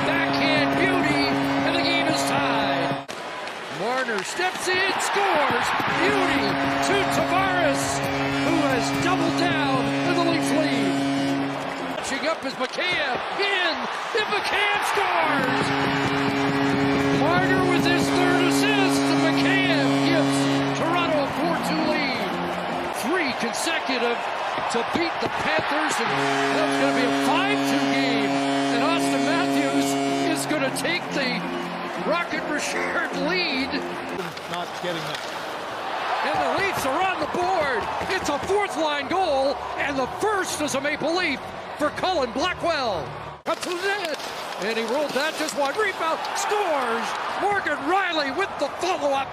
Backhand beauty, and the game is tied. Marner steps in, scores! Beauty to Tavares, who has doubled down in the Leafs lead. Catching up is McCann, in, and McCann scores! Marner with his third assist, and McCann gives Toronto a 4-2 lead. 3 consecutive to beat the Panthers, and that's going to be a 5-2 game. And Auston Matthews is going to take the Rocket Richard lead. Not getting that. And the Leafs are on the board. It's a fourth-line goal, and the first is a Maple Leaf for Colin Blackwell. Up to the net, and he rolled that just one. Rebound, scores! Morgan Riley with the follow-up,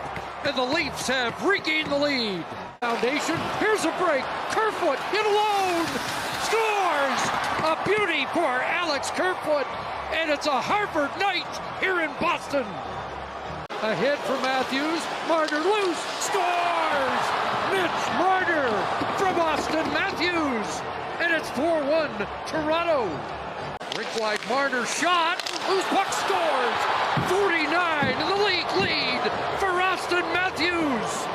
and the Leafs have regained the lead. Foundation, here's a break. Kerfoot in alone, scores! A beauty for Alex Kerfoot, and it's a Harvard night here in Boston. Ahead for Matthews, Marner loose, scores! Mitch Marner from Auston Matthews, and it's 4-1 Toronto. Rink-wide Marner shot, loose puck scores! 49 in the league lead for Auston Matthews.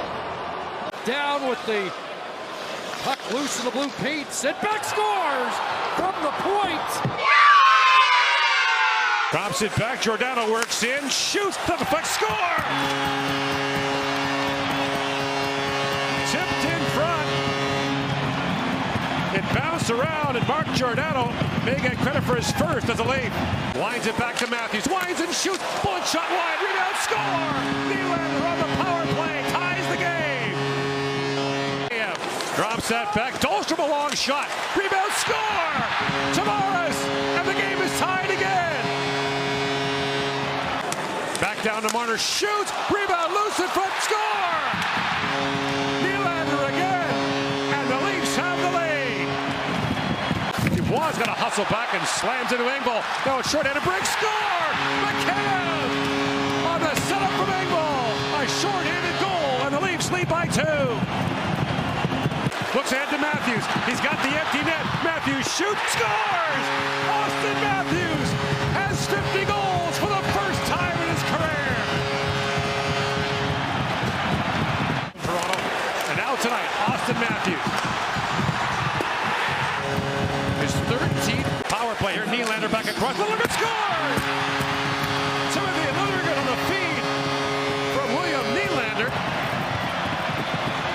Down with the puck loose in the blue paint, sent back, scores from the point. Drops it back, Giordano works in, shoots, to the puck, score! Tipped in front. It bounced around, and Mark Giordano may get credit for his first as a Leaf. Winds it back to Matthews, winds and shoots, one shot wide, rebound, score! Nylander on the power play, ties the game. Drops that back, Dahlstrom a long shot, rebound, score! Tavares, and the game is tied again. Back down to Marner, shoots, rebound, loose in front, score! Nylander again, and the Leafs have the lead. Dubois got to hustle back and slams into Engvall. Now a short-handed break, score! McCann on the setup from Engvall. A short-handed goal, and the Leafs lead by 2. Looks ahead to Matthews. He's got the empty net. Matthews shoots, scores! Auston Matthews has 50 goals for the first time in his career. Toronto, and now tonight, Auston Matthews. His 13th power play here. Nylander back across. Liljegren scores! Timothy Liljegren on the feed from William Nylander.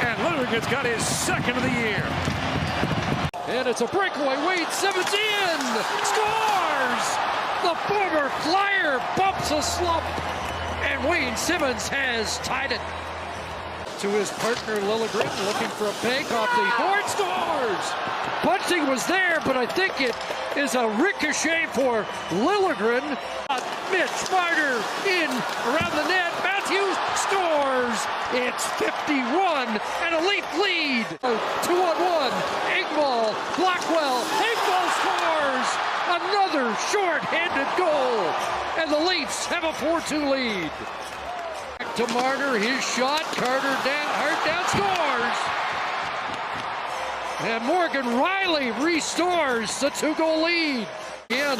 And Liljegren's got his second of the year. And it's a breakaway. Wade Simmons in, scores! The former Flyer bumps a slump, and Wade Simmons has tied it. To his partner Liljegren, looking for a bank off the board, scores! Bunting was there, but I think it is a ricochet for Liljegren. Mitch Marner in around the net. Matthews scores. It's 51 and a Leaf lead. 2-on-1. Engvall, Blackwell. Engvall scores. Another short-handed goal, and the Leafs have a 4-2 lead. Back to Marner, his shot. Carter down, hard down, scores. And Morgan Riley restores the 2-goal lead. Again,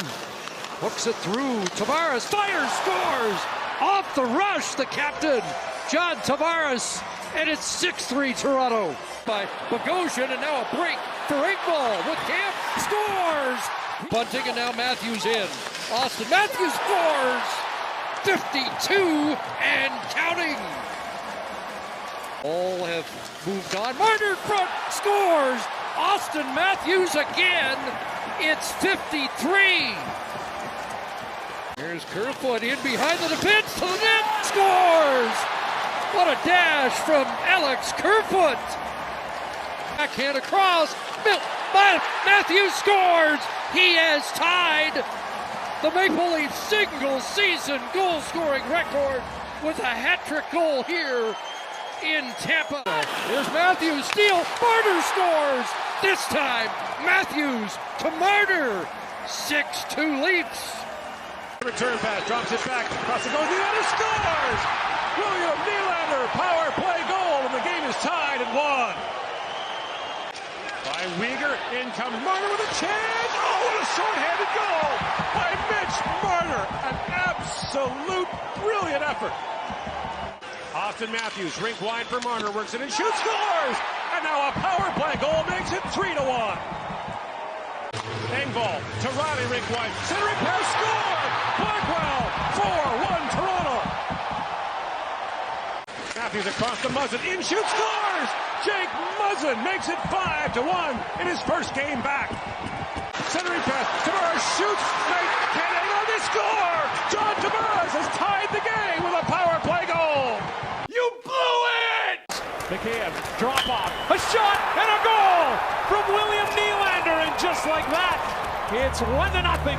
hooks it through. Tavares fires, scores. Off the rush, the captain, John Tavares, and it's 6-3 Toronto by Bogosian, and now a break for Engvall with Camp, scores! Bunting, and now Matthews in. Auston Matthews scores! 52 and counting! All have moved on. Marner front, scores! Auston Matthews again. It's 53. Here's Kerfoot in behind the defense to the net. Scores! What a dash from Alex Kerfoot. Backhand across. Matthews scores. He has tied the Maple Leafs single-season goal-scoring record with a hat-trick goal here in Tampa. Here's Matthews, steal, Marner scores! This time, Matthews to Marner, 6-2 Leafs. Return pass, drops it back, across the goal, Nylander scores! William Nylander, power play goal, and the game is tied at 1. By Weegar, in comes Marner with a chance! Oh, what a short-handed goal by Mitch Marner! An absolute brilliant effort. Auston Matthews, rink wide for Marner, works it and shoots, scores! And now a power play goal makes it 3-1. Engvall to Riley, rink wide, centering pass, score! Blackwell, 4-1 Toronto. Matthews across the Muzzin, in shoots, scores! Jake Muzzin makes it 5-1 in his first game back. Centering pass, Tavares shoots, can't hang on, they score! John Tavares has tied the game with a power play goal. You blew it! McCann, drop off, a shot and a goal from William Nylander, and just like that, it's 1-0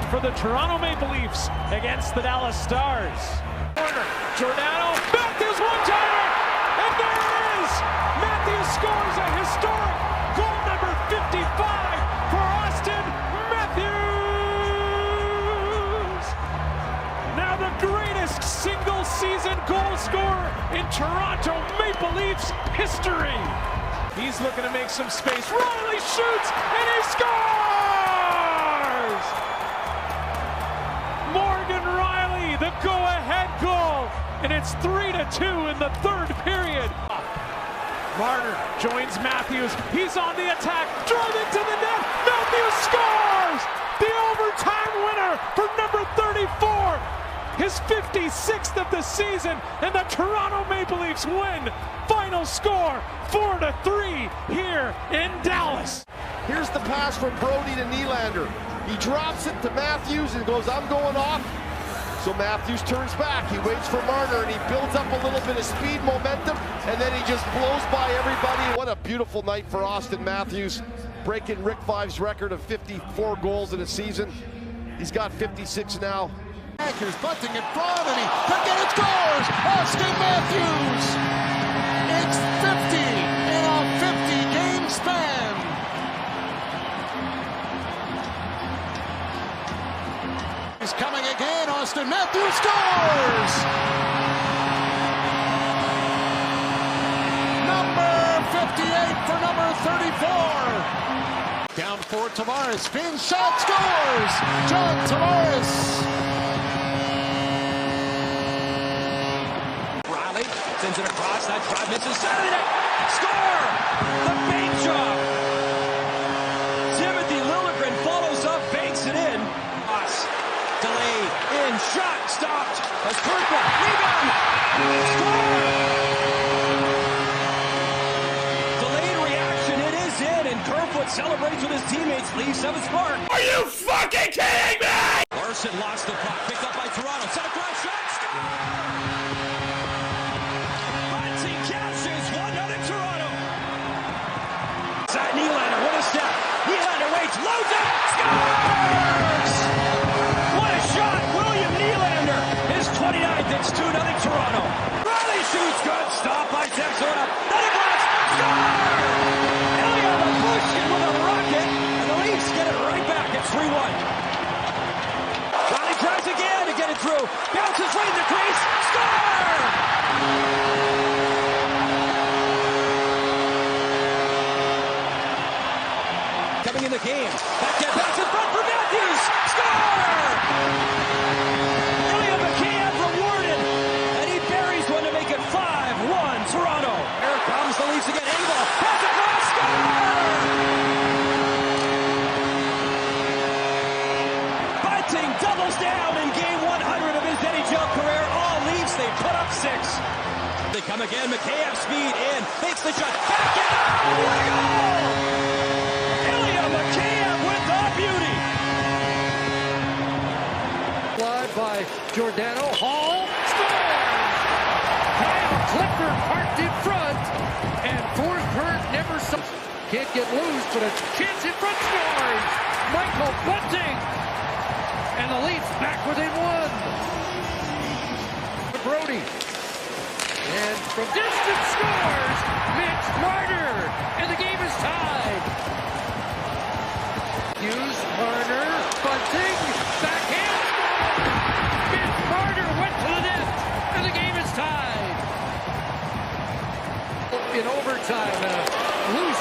for the Toronto Maple Leafs against the Dallas Stars. Marner, Giordano, Matthews one-timer, and there it is! Matthews scores a historic goal number 55 for Auston Matthews! Now the greatest single-season goal scorer in Toronto Maple Leafs history. He's looking to make some space. Riley shoots, and he scores! Morgan Riley, the go-ahead goal, and it's 3-2 in the third period. Marner joins Matthews. He's on the attack, driving to the net. Matthews scores! The overtime winner for number 34. His 56th of the season, and the Toronto Maple Leafs win. Final score, 4-3 here in Dallas. Here's the pass from Brody to Nylander. He drops it to Matthews and goes, I'm going off. So Matthews turns back. He waits for Marner, and he builds up a little bit of speed, momentum, and then he just blows by everybody. What a beautiful night for Auston Matthews, breaking Rick Vai's record of 54 goals in a season. He's got 56 now. Here's Bunting in front, and he again scores! Auston Matthews! It's 50 in a 50-game span! He's coming again, Auston Matthews scores! Number 58 for number 34! Down for Tavares, spin shot, scores! John Tavares! Sends it across, that drive misses, center net, score! The bait job! Timothy Liljegren follows up, banks it in. Delayed, in, shot, stopped, as Kerfoot, rebound, score! Delayed reaction, it is in, and Kerfoot celebrates with his teammates, Leafs have a spark. Are you fucking kidding me? Larson lost the puck, picked up by Toronto, set across, shot, score! Nylander, what a step. Nylander waits, loads up, scores! What a shot, William Nylander. His 29th, it's 2-0 Toronto. Riley shoots, good, stop by Zepsona. Another blast, score! Ilya Babushkin with a rocket, and the Leafs get it right back at 3-1. Riley tries again to get it through, bounces right in the crease, score! Coming in the game. That get back in front for Matthews. Score! Ilya Mikheyev rewarded. And he buries one to make it 5-1 Toronto. Here comes the Leafs again. Engvall. Pass across. Score! Bunting doubles down in game 100 of his NHL career. All Leafs, they put up 6. They come again. Mikheyev speed in. Makes the shot. Back it up. What a goal! Giordano, Hall, scores! Kyle Clifford parked in front, and Forsberg never saw. Can't get loose, but a chance in front, scores! Michael Bunting! And the Leafs back within one. Brody. And from distance scores! Mitch Marner! And the game is tied. Hughes, Marner, Bunting, backhand, score! Mitch Marner went to the net, and the game is tied. In overtime, loose.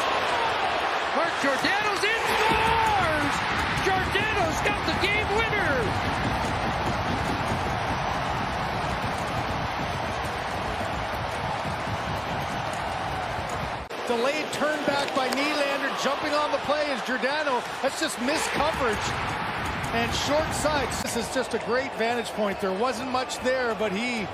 Mark Giordano's in, scores! Giordano's got the game winner! Delayed turn back by Nylander, jumping on the play is Giordano. That's just missed coverage and short sights. This is just a great vantage point. There wasn't much there, but he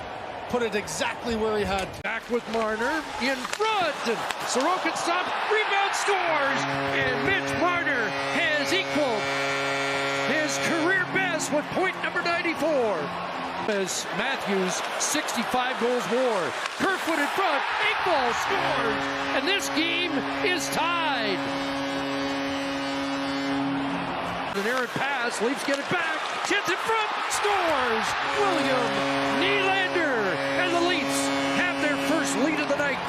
put it exactly where he had. Back with Marner in front, and Sorokin stops, rebound, scores, and Mitch Marner has equaled his career best with point number 94. As Matthews, 65 goals more. Kerfoot in front, Engvall scores, and this game is tied. An errant pass, Leafs get it back, chance in front, scores! William Nylander, and the Leafs have their first lead of the night.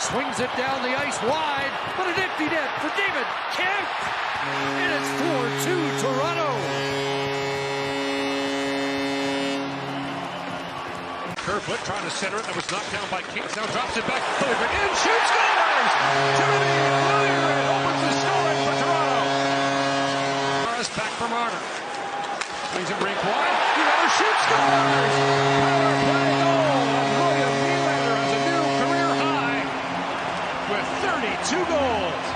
Swings it down the ice wide, but an empty net for David Kemp, and it's 4-2 Toronto. Kerfoot trying to center it. That was knocked down by Kings. Now drops it back. Delivered in. Shoots. Scores! Timothy Williams opens the scoring for Toronto. Morris back for Marner. Swings it rink wide. Nylander shoots. Scores! Power play goal. William Nylander has a new career high with 32 goals.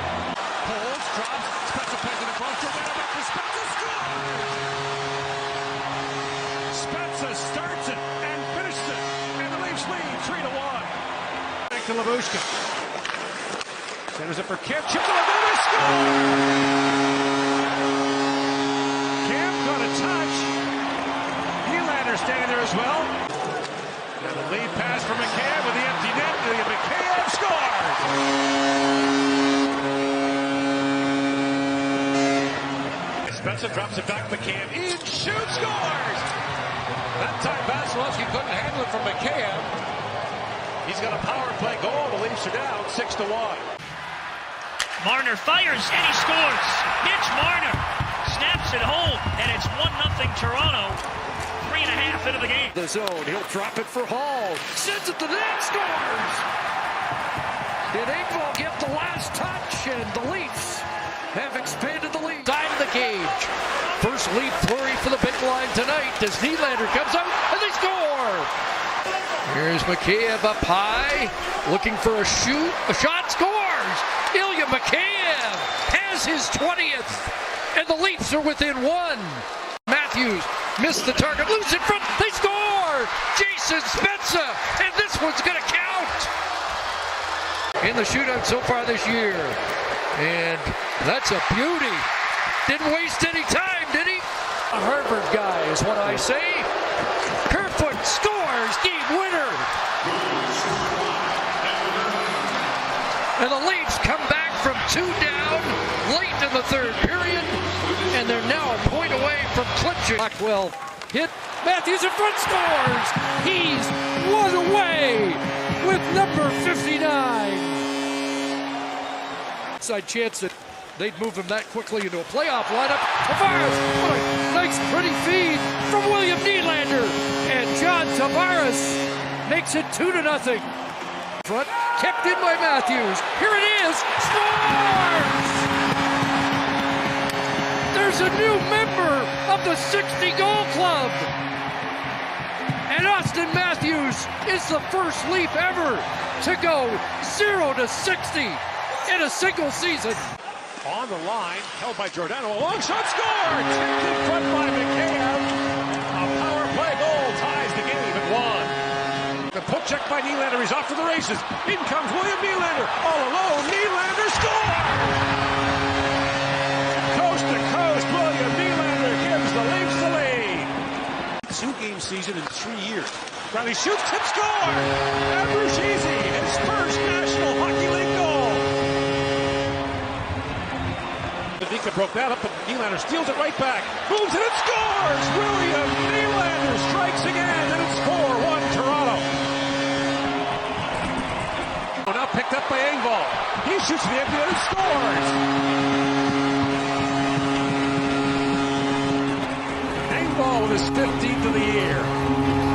Holds, drops. Spezza plays it across. Giordano back to Spezza. Scores! Spezza starts it. Lead 3-1. Back to Labushka. Centers it for Kemp. Chip to Laguna. Score! Kemp got a touch. Nylander standing there as well. And the lead pass for McCann with the empty net. McCann scores! Spencer drops it back. McCann in. Shoots. Scores! That time Vasilevsky couldn't handle it from McCann. He's got a power play goal. The Leafs are down 6-1. Marner fires and he scores. Mitch Marner snaps it home, and it's 1-0 Toronto. 3.5 into the game. The zone. He'll drop it for Hall. Sends it to the net. Scores. Did Engvall get the last touch? And the Leafs have expanded the lead. Side of the cage. First Leaf flurry for the big line tonight as Nylander comes up and they score. Here's McCabe up high, looking for a shoot. A shot, scores. Ilya McCabe has his 20th, and the Leafs are within one. Matthews missed the target, loose in front. They score. Jason Spezza, and this one's going to count in the shootout so far this year. And that's a beauty. Didn't waste any time, did he? A Harvard guy is what I say. Kerfoot scores, game winner. And the Leafs come back from 2 down late in the third period, and they're now a point away from clinching. Blackwell hit, Matthews in front, scores. He's 1 away with number 59. Side chance that they'd move him that quickly into a playoff lineup. Tavares, what a nice pretty feed from William Nylander. And John Tavares makes it 2-0. Front, kept in by Matthews. Here it is, scores! There's a new member of the 60-goal club. And Auston Matthews is the first Leaf ever to go 0-60 in a single season. On the line, held by Giordano, a long shot, scored! Tipped in front by McCann. A power play goal ties the game at 1. The poke check by Nylander, he's off to the races. In comes William Nylander, all alone, Nylander scores! Coast to coast, William Nylander gives the Leafs the lead. season in 3 years. Riley shoots, tip, score! Abruzzese, his first National Hockey League goal. Benfica broke that up, but Nylander steals it right back. Moves it and scores! William Nylander strikes again, and it's 4-1 Toronto. Now picked up by Engvall. He shoots the empty net and scores! Engvall with his 15th of the year.